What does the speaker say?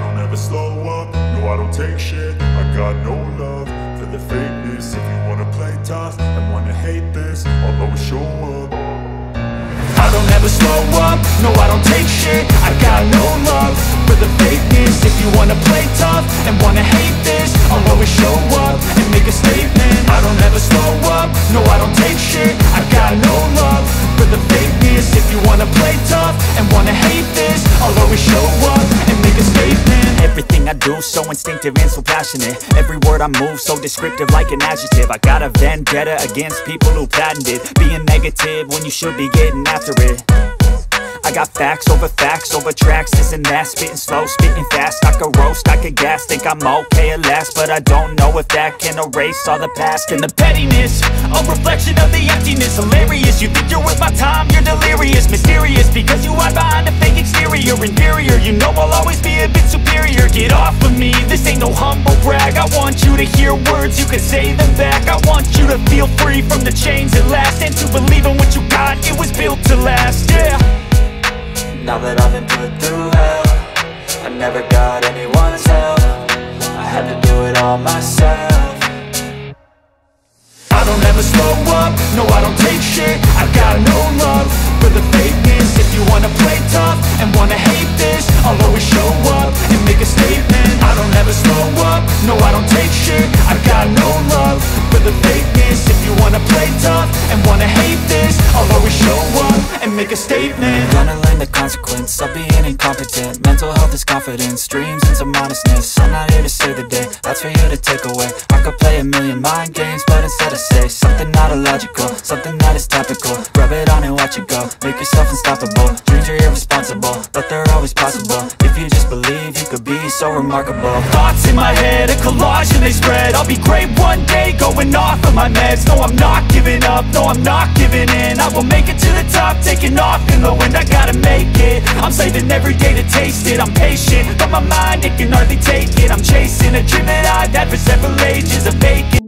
don't ever slow up, no I don't take shit. I got no love for the fakeness. If you wanna play tough and wanna hate this, I'll always show up. I don't ever slow up, no I don't take shit. I got no love for the fakeness. If you wanna play tough and wanna hate this, I'll always show up and make a statement. I don't ever slow up, no I don't take shit. I got no love for the fakeness. If you wanna play tough and wanna hate this, I'll always show up and make a statement. Everything I do so instinctive and so passionate. Every word I move so descriptive like an adjective. I got a vendetta against people who patented being negative when you should be getting after it. I got facts over tracks, this and that. Spitting slow, spitting fast. I could roast, I could gas. Think I'm okay at last, but I don't know if that can erase all the past. And the pettiness, a reflection of the emptiness. Hilarious, you think you're worth my time, you're delirious. Mysterious, because you hide behind a fake exterior. Inferior, you know I'll always be a bit superior. Get off of me, this ain't no humble brag. I want you to hear words, you can say them back. I want you to feel free from the chains at last, and to believe in what you got, it was built to last, yeah. Now that I've been put through hell, I never got anyone's help. I had to do it all myself. I don't ever slow up, no I don't take shit. I got no love for the fakeness. If you wanna play tough and wanna hate this, I'll always show up and make a statement. I don't ever slow up, no I don't take shit. I got no love for the fakeness. If you wanna play tough and wanna hate this, I'll always show up and make a statement. Gonna learn the consequence of being incompetent. Mental health is confidence, dreams and some honestness. I'm not here to save the day, that's for you to take away. I could play a million mind games, but instead I say something not illogical, something that is topical. Rub it on and watch it go, make yourself unstoppable. Dreams are irresponsible, but they're always possible. If you just believe, you could be so remarkable. Thoughts in my head, a collage and they spread. I'll be great one day, going off of my meds. No, I'm not giving up, no, I'm not giving in. I will make it to the top, taking off in the wind. I gotta make it, I'm saving every day to taste it. I'm patient, but my mind, it can hardly take it. I'm chasing a dream that I've had for several ages of vacant.